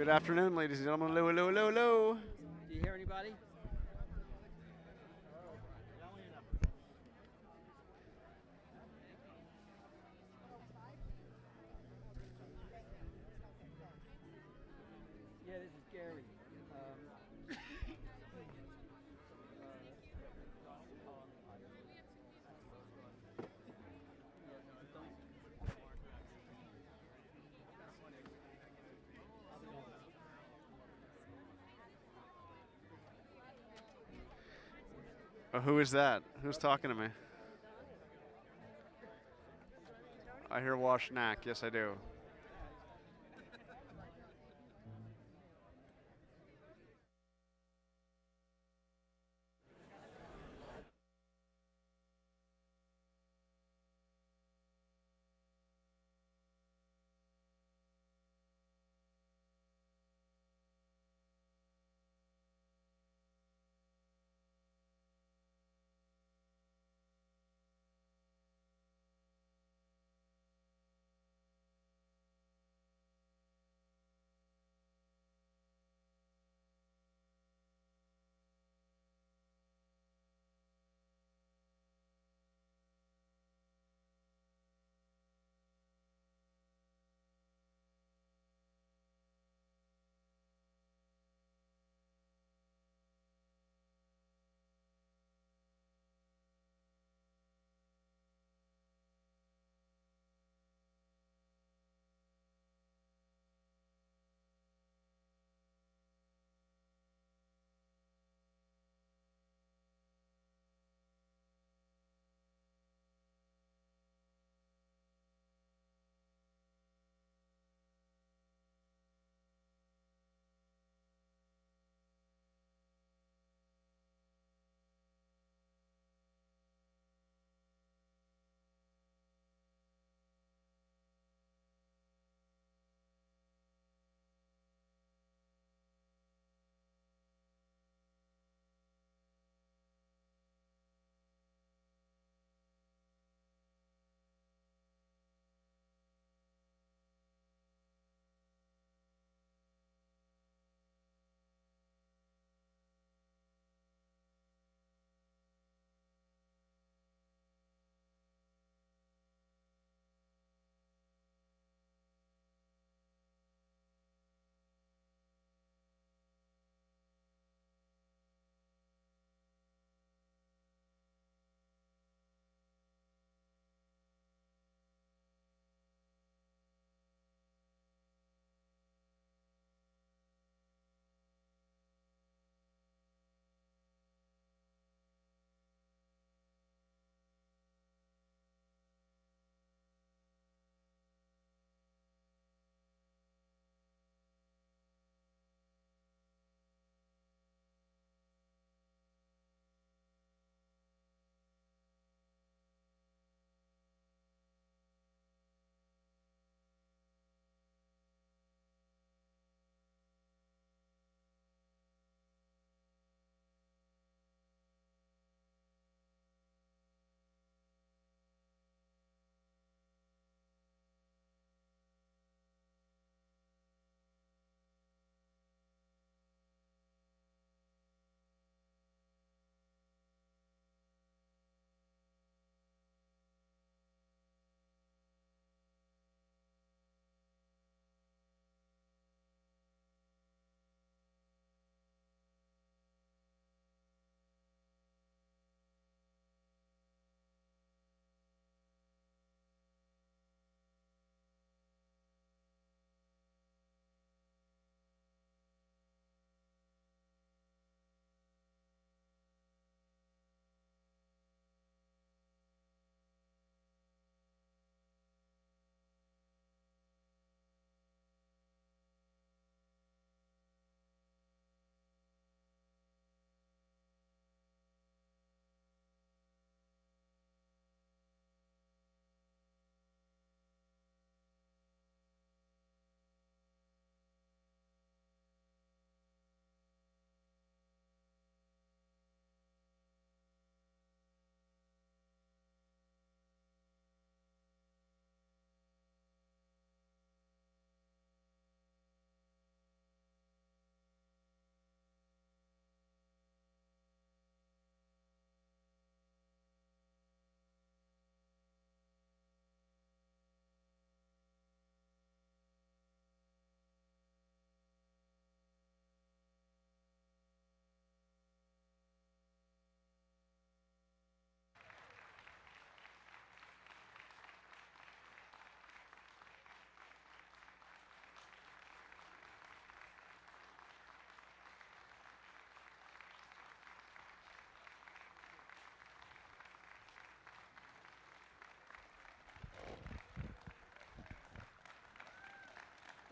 Good afternoon, ladies and gentlemen. Hello, hello, hello, hello. Do you hear anybody? Yeah, this is Gary. Who is that? Who's talking to me? I hear Washnak. Yes, I do.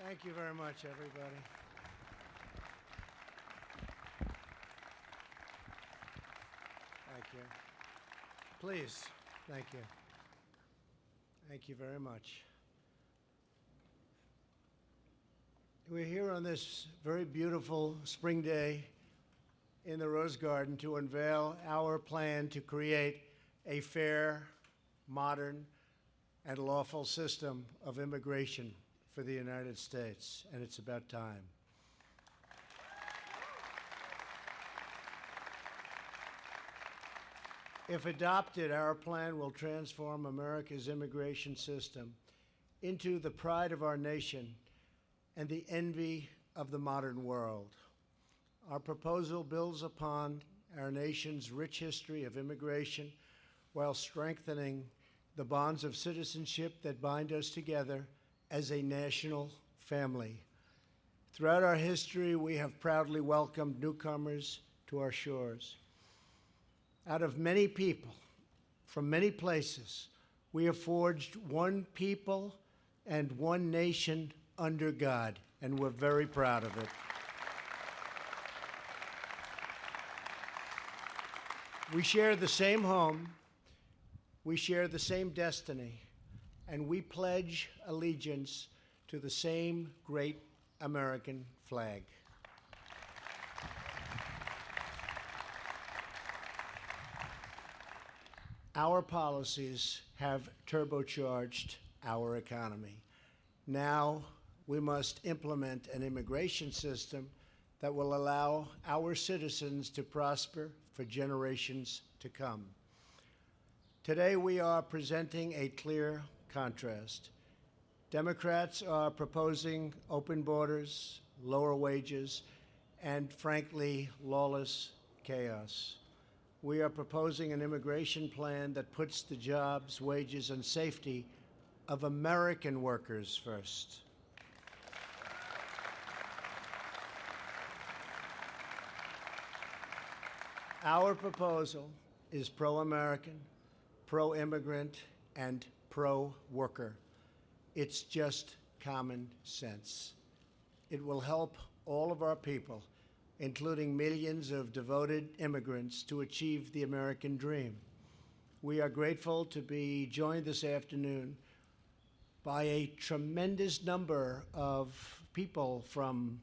Thank you very much, everybody. Thank you. Please, thank you. Thank you very much. We're here on this very beautiful spring day in the Rose Garden to unveil our plan to create a fair, modern, and lawful system of immigration for the United States, and it's about time. If adopted, our plan will transform America's immigration system into the pride of our nation and the envy of the modern world. Our proposal builds upon our nation's rich history of immigration while strengthening the bonds of citizenship that bind us together as a national family. Throughout our history, we have proudly welcomed newcomers to our shores. Out of many people, from many places, we have forged one people and one nation under God, and we're very proud of it. We share the same home, we share the same destiny, and we pledge allegiance to the same great American flag. Our policies have turbocharged our economy. Now we must implement an immigration system that will allow our citizens to prosper for generations to come. Today we are presenting a clear contrast. Democrats are proposing open borders, lower wages, and frankly, lawless chaos. We are proposing an immigration plan that puts the jobs, wages, and safety of American workers first. Our proposal is pro-American, pro-immigrant, and pro-worker. It's just common sense. It will help all of our people, including millions of devoted immigrants, to achieve the American dream. We are grateful to be joined this afternoon by a tremendous number of people from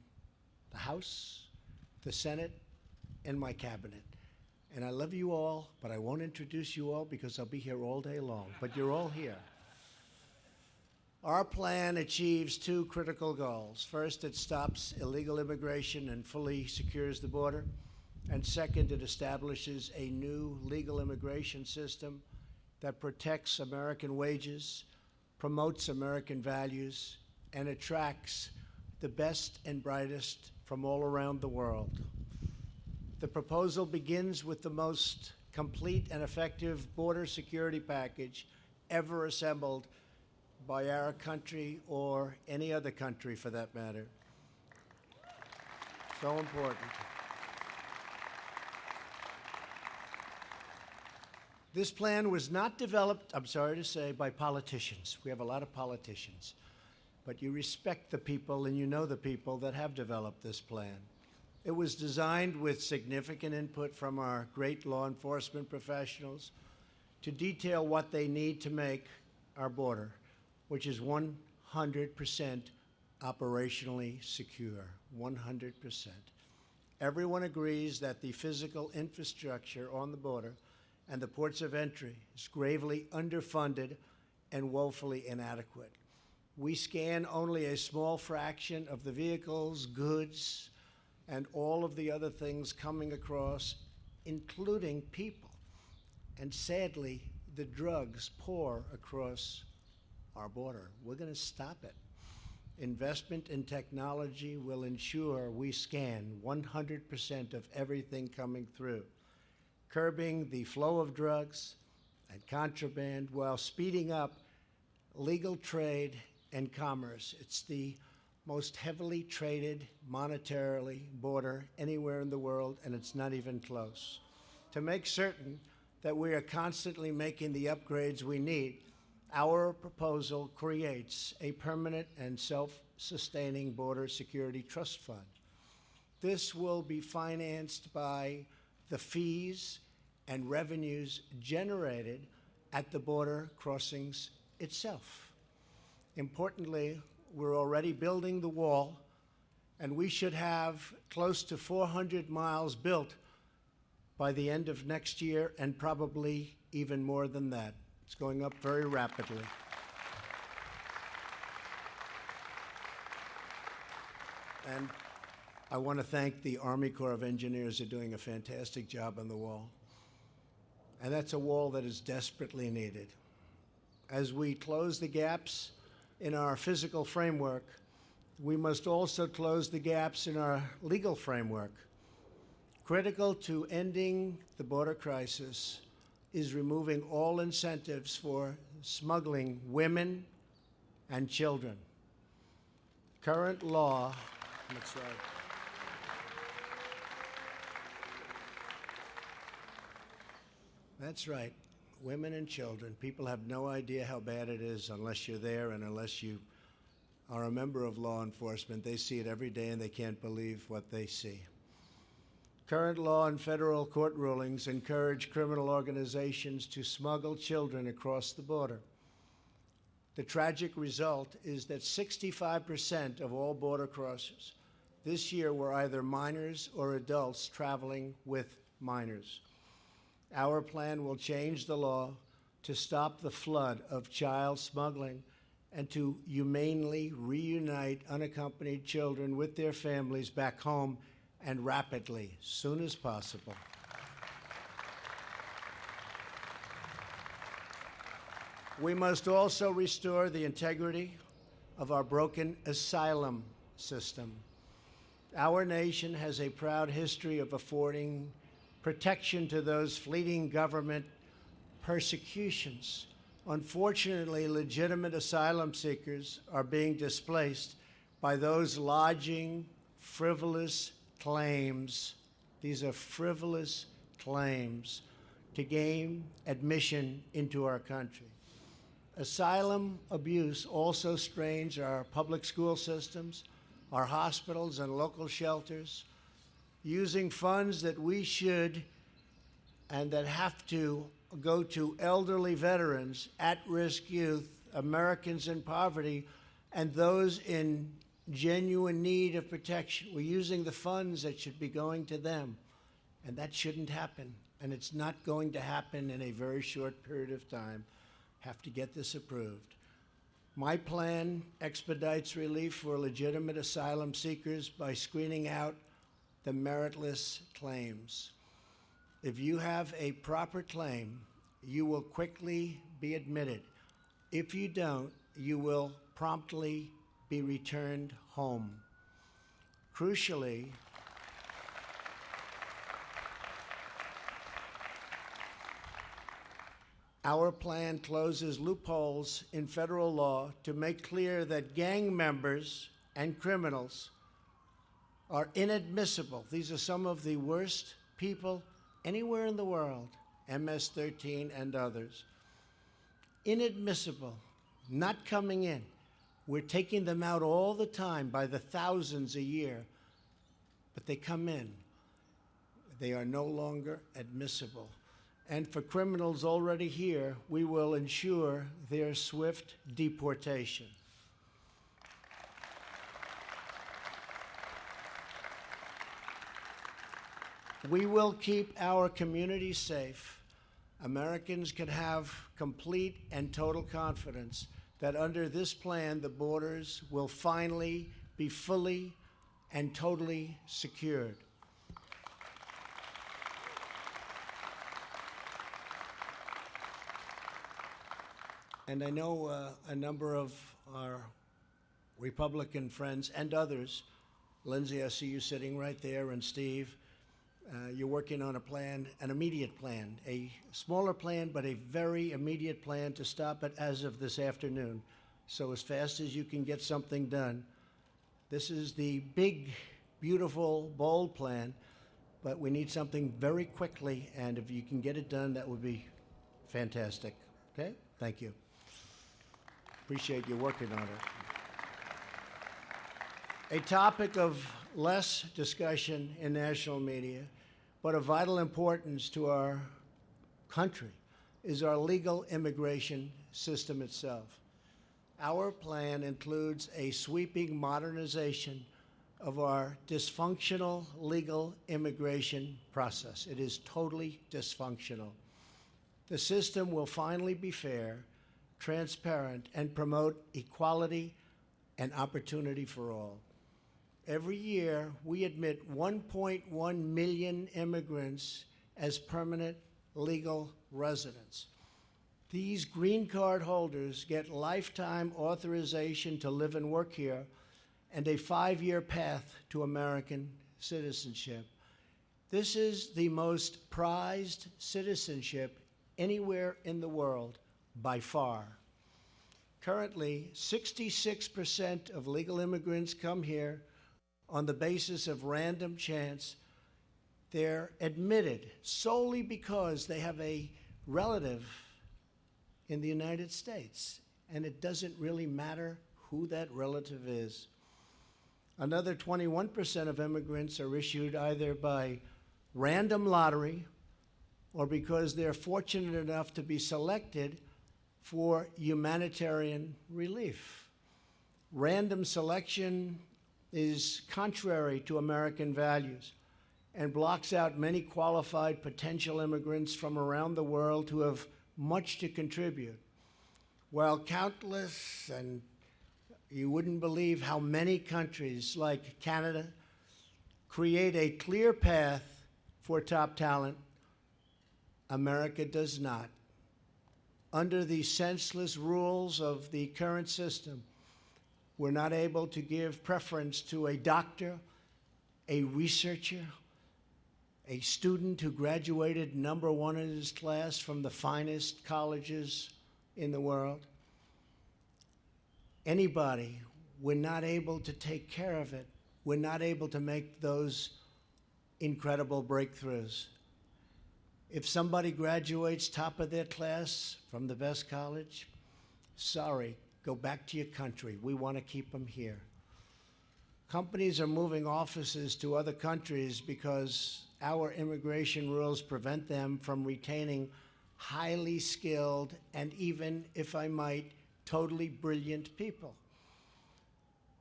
the House, the Senate, and my cabinet. And I love you all, but I won't introduce you all because I'll be here all day long, but you're all here. Our plan achieves two critical goals. First, it stops illegal immigration and fully secures the border. And second, it establishes a new legal immigration system that protects American wages, promotes American values, and attracts the best and brightest from all around the world. The proposal begins with the most complete and effective border security package ever assembled by our country or any other country for that matter. So important. This plan was not developed, I'm sorry to say, by politicians. We have a lot of politicians. But you respect the people and you know the people that have developed this plan. It was designed with significant input from our great law enforcement professionals to detail what they need to make our border, which is 100% operationally secure, 100%. Everyone agrees that the physical infrastructure on the border and the ports of entry is gravely underfunded and woefully inadequate. We scan only a small fraction of the vehicles, goods, and all of the other things coming across, including people. And sadly, the drugs pour across our border. We're going to stop it. Investment in technology will ensure we scan 100% of everything coming through, curbing the flow of drugs and contraband while speeding up legal trade and commerce. It's the most heavily traded monetarily border anywhere in the world, and it's not even close. To make certain that we are constantly making the upgrades we need, Our proposal creates a permanent and self-sustaining border security trust fund. This will be financed by the fees and revenues generated at the border crossings itself. Importantly, we're already building the wall, and we should have close to 400 miles built by the end of next year, and probably even more than that. It's going up very rapidly. And I want to thank the Army Corps of Engineers. They're doing a fantastic job on the wall. And that's a wall that is desperately needed. As we close the gaps in our physical framework, we must also close the gaps in our legal framework. Critical to ending the border crisis is removing all incentives for smuggling women and children. Current law, next slide. That's right, women and children. People have no idea how bad it is unless you're there and unless you are a member of law enforcement. They see it every day and they can't believe what they see. Current law and federal court rulings encourage criminal organizations to smuggle children across the border. The tragic result is that 65% of all border crossers this year were either minors or adults traveling with minors. Our plan will change the law to stop the flood of child smuggling and to humanely reunite unaccompanied children with their families back home, and rapidly, soon as possible. We must also restore the integrity of our broken asylum system. Our nation has a proud history of affording protection to those fleeing government persecutions. Unfortunately, legitimate asylum seekers are being displaced by those lodging frivolous claims. These are frivolous claims to gain admission into our country. Asylum abuse also strains our public school systems, our hospitals and local shelters, using funds that we should and that have to go to elderly veterans, at-risk youth, Americans in poverty, and those in genuine need of protection. We're using the funds that should be going to them, and that shouldn't happen. And it's not going to happen in a very short period of time. Have to get this approved. My plan expedites relief for legitimate asylum seekers by screening out the meritless claims. If you have a proper claim, you will quickly be admitted. If you don't, you will promptly be returned home. Crucially, our plan closes loopholes in federal law to make clear that gang members and criminals are inadmissible. These are some of the worst people anywhere in the world, MS-13 and others. Inadmissible, not coming in. We're taking them out all the time by the thousands a year, but they come in. They are no longer admissible. And for criminals already here, we will ensure their swift deportation. We will keep our communities safe. Americans can have complete and total confidence that under this plan, the borders will finally be fully and totally secured. And I know a number of our Republican friends and others, Lindsay, I see you sitting right there, and Steve, you're working on a plan, an immediate plan, a smaller plan, but a very immediate plan to stop it as of this afternoon. So as fast as you can get something done. This is the big, beautiful, bold plan, but we need something very quickly, and if you can get it done, that would be fantastic. Okay? Thank you. Appreciate you working on it. A topic of less discussion in national media, but of vital importance to our country, is our legal immigration system itself. Our plan includes a sweeping modernization of our dysfunctional legal immigration process. It is totally dysfunctional. The system will finally be fair, transparent, and promote equality and opportunity for all. Every year, we admit 1.1 million immigrants as permanent legal residents. These green card holders get lifetime authorization to live and work here and a 5-year path to American citizenship. This is the most prized citizenship anywhere in the world by far. Currently, 66% of legal immigrants come here on the basis of random chance. They're admitted solely because they have a relative in the United States, and it doesn't really matter who that relative is. Another 21% of immigrants are issued either by random lottery or because they're fortunate enough to be selected for humanitarian relief. Random selection is contrary to American values and blocks out many qualified potential immigrants from around the world who have much to contribute. While countless, and you wouldn't believe how many countries like Canada create a clear path for top talent, America does not. Under the senseless rules of the current system, we're not able to give preference to a doctor, a researcher, a student who graduated #1 in his class from the finest colleges in the world. Anybody, we're not able to take care of it. We're not able to make those incredible breakthroughs. If somebody graduates top of their class from the best college, sorry, go back to your country. We want to keep them here. Companies are moving offices to other countries because our immigration rules prevent them from retaining highly skilled and even, if I might, totally brilliant people.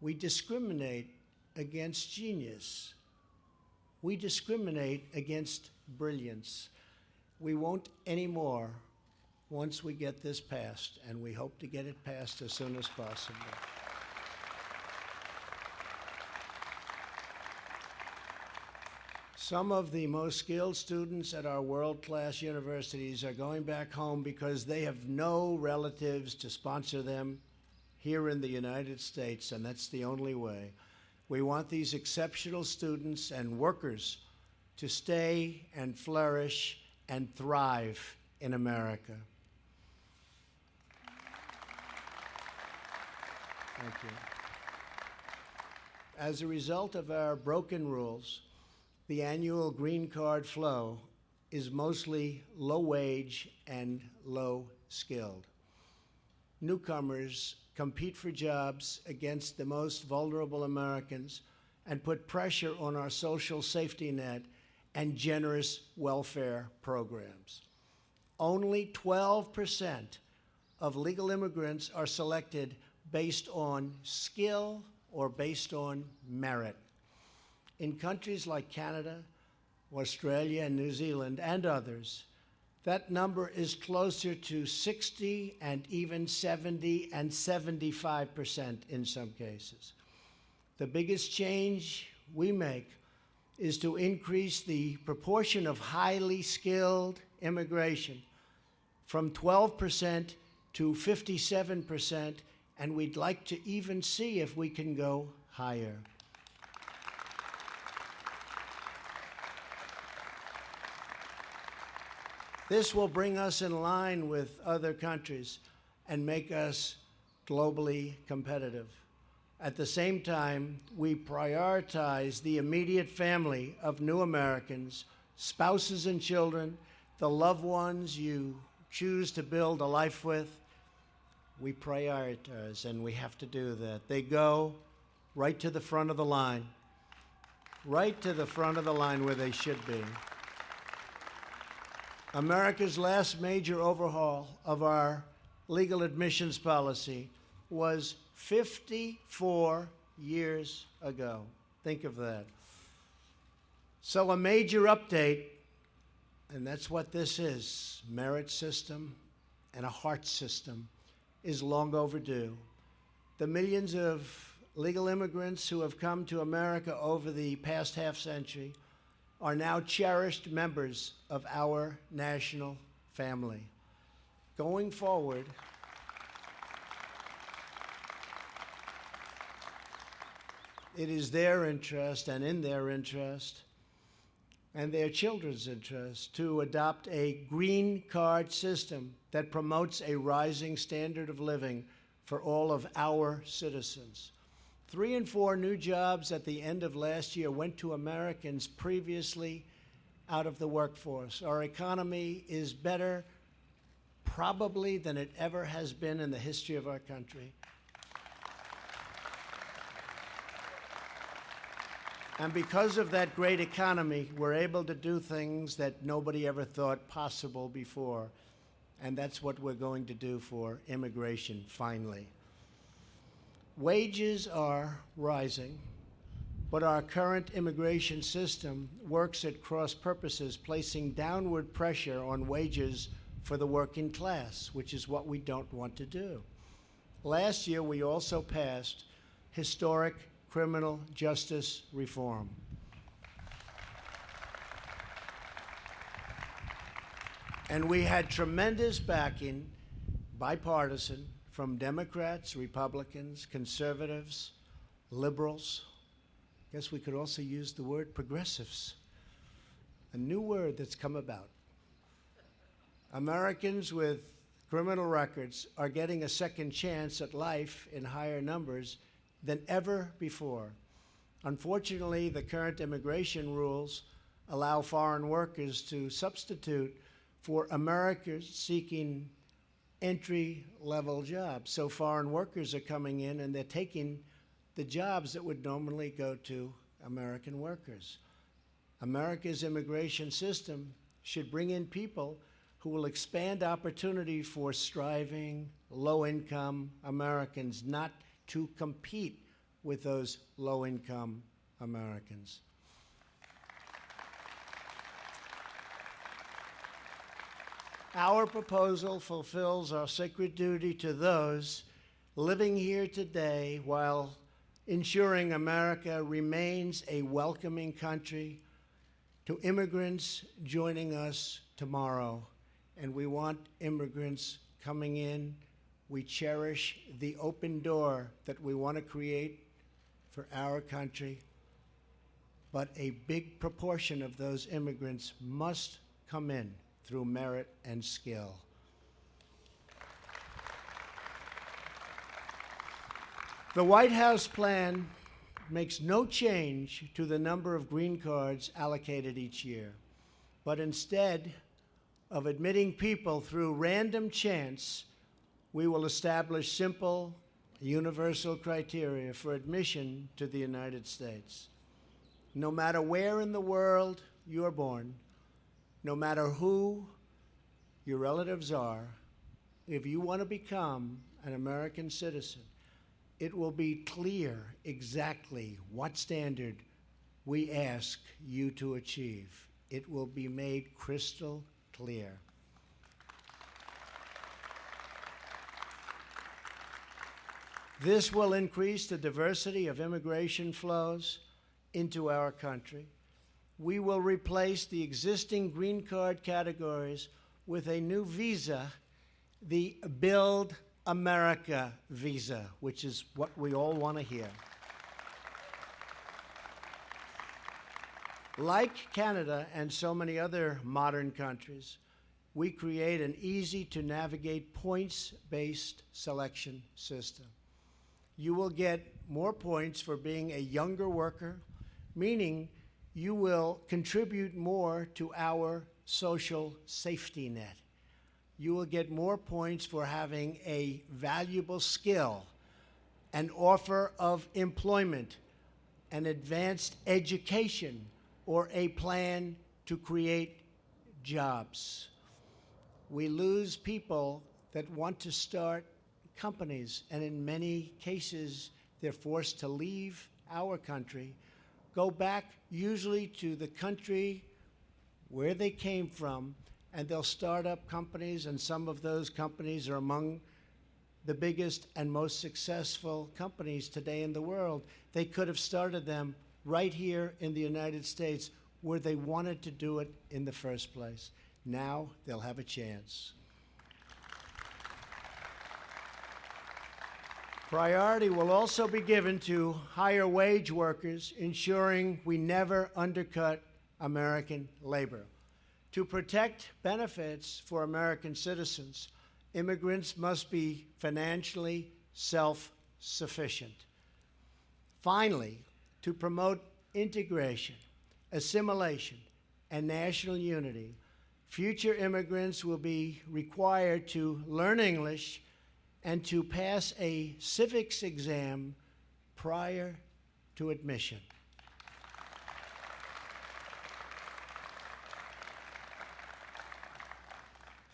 We discriminate against genius. We discriminate against brilliance. We won't anymore once we get this passed, and we hope to get it passed as soon as possible. Some of the most skilled students at our world-class universities are going back home because they have no relatives to sponsor them here in the United States, and that's the only way. We want these exceptional students and workers to stay and flourish and thrive in America. Thank you. As a result of our broken rules, the annual green card flow is mostly low-wage and low-skilled. Newcomers compete for jobs against the most vulnerable Americans and put pressure on our social safety net and generous welfare programs. Only 12% of legal immigrants are selected based on skill or based on merit. In countries like Canada, Australia, and New Zealand, and others, that number is closer to 60 and even 70 and 75% in some cases. The biggest change we make is to increase the proportion of highly skilled immigration from 12% to 57%, and we'd like to even see if we can go higher. This will bring us in line with other countries and make us globally competitive. At the same time, we prioritize the immediate family of new Americans, spouses and children, the loved ones you choose to build a life with. We prioritize, and we have to do that. They go right to the front of the line, right to the front of the line where they should be. America's last major overhaul of our legal admissions policy was 54 years ago. Think of that. So a major update, and that's what this is, merit system and a heart system, is long overdue. The millions of legal immigrants who have come to America over the past half century are now cherished members of our national family. Going forward, it is their interest and in their interest and their children's interest to adopt a green card system that promotes a rising standard of living for all of our citizens. 3 in 4 new jobs at the end of last year went to Americans previously out of the workforce. Our economy is better probably than it ever has been in the history of our country. And because of that great economy, we're able to do things that nobody ever thought possible before. And that's what we're going to do for immigration, finally. Wages are rising, but our current immigration system works at cross purposes, placing downward pressure on wages for the working class, which is what we don't want to do. Last year, we also passed historic criminal justice reform. And we had tremendous backing, bipartisan, from Democrats, Republicans, conservatives, liberals. I guess we could also use the word progressives, a new word that's come about. Americans with criminal records are getting a second chance at life in higher numbers than ever before. Unfortunately, the current immigration rules allow foreign workers to substitute for Americans seeking entry-level jobs. So foreign workers are coming in and they're taking the jobs that would normally go to American workers. America's immigration system should bring in people who will expand opportunity for striving, low-income Americans, not to compete with those low-income Americans. Our proposal fulfills our sacred duty to those living here today while ensuring America remains a welcoming country to immigrants joining us tomorrow. And we want immigrants coming in. We cherish the open door that we want to create for our country. But a big proportion of those immigrants must come in through merit and skill. The White House plan makes no change to the number of green cards allocated each year, but instead of admitting people through random chance, we will establish simple, universal criteria for admission to the United States. No matter where in the world you're born, no matter who your relatives are, if you want to become an American citizen, it will be clear exactly what standard we ask you to achieve. It will be made crystal clear. This will increase the diversity of immigration flows into our country. We will replace the existing green card categories with a new visa, the Build America visa, which is what we all want to hear. Like Canada and so many other modern countries, we create an easy-to-navigate points-based selection system. You will get more points for being a younger worker, meaning you will contribute more to our social safety net. you will get more points for having a valuable skill, an offer of employment, an advanced education, or a plan to create jobs. We lose people that want to start companies, and in many cases, they're forced to leave our country, go back usually to the country where they came from, and they'll start up companies, and some of those companies are among the biggest and most successful companies today in the world. They could have started them right here in the United States where they wanted to do it in the first place. Now they'll have a chance. Priority will also be given to higher wage workers, ensuring we never undercut American labor. To protect benefits for American citizens, immigrants must be financially self-sufficient. Finally, to promote integration, assimilation, and national unity, future immigrants will be required to learn English and to pass a civics exam prior to admission.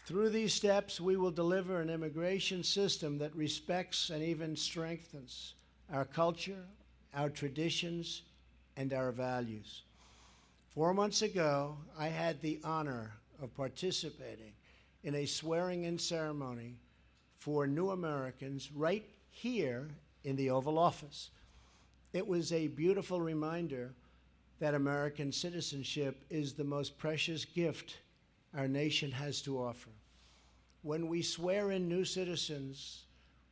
Through these steps, we will deliver an immigration system that respects and even strengthens our culture, our traditions, and our values. 4 months ago, I had the honor of participating in a swearing-in ceremony for new Americans right here in the Oval Office. It was a beautiful reminder that American citizenship is the most precious gift our nation has to offer. When we swear in new citizens,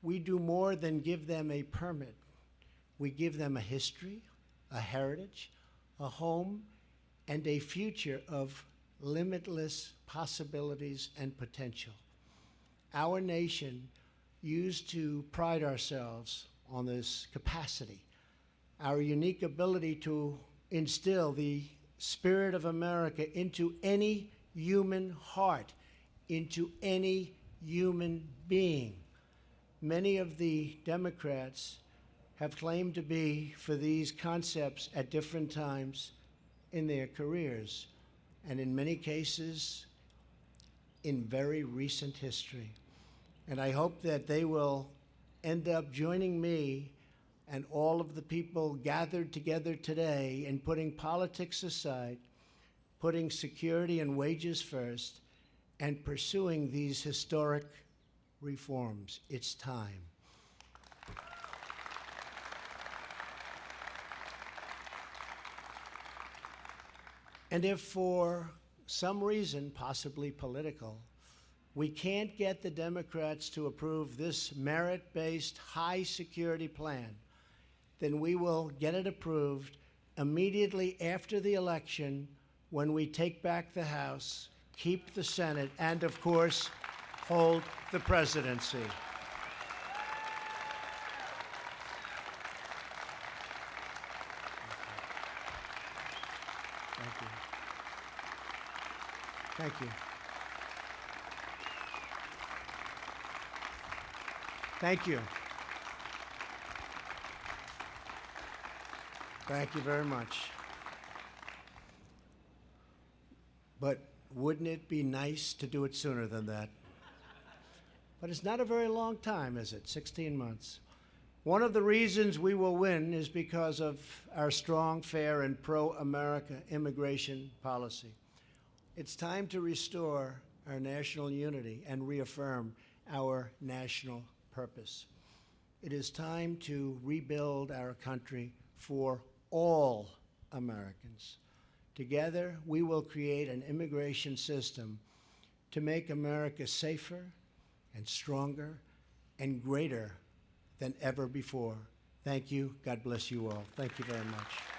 we do more than give them a permit. We give them a history, a heritage, a home, and a future of limitless possibilities and potential. Our nation used to pride ourselves on this capacity, our unique ability to instill the spirit of America into any human heart, into any human being. Many of the Democrats have claimed to be for these concepts at different times in their careers, and in many cases, in very recent history. And I hope that they will end up joining me and all of the people gathered together today in putting politics aside, putting security and wages first, and pursuing these historic reforms. It's time. And if for some reason, possibly political, we can't get the Democrats to approve this merit-based high security plan, then we will get it approved immediately after the election when we take back the House, keep the Senate, and of course, hold the presidency. Thank you. Thank you. Thank you. Thank you very much. But wouldn't it be nice to do it sooner than that? But it's not a very long time, is it? 16 months. One of the reasons we will win is because of our strong, fair, and pro-America immigration policy. It's time to restore our national unity and reaffirm our national purpose. It is time to rebuild our country for all Americans. Together, we will create an immigration system to make America safer and stronger and greater than ever before. Thank you. God bless you all. Thank you very much.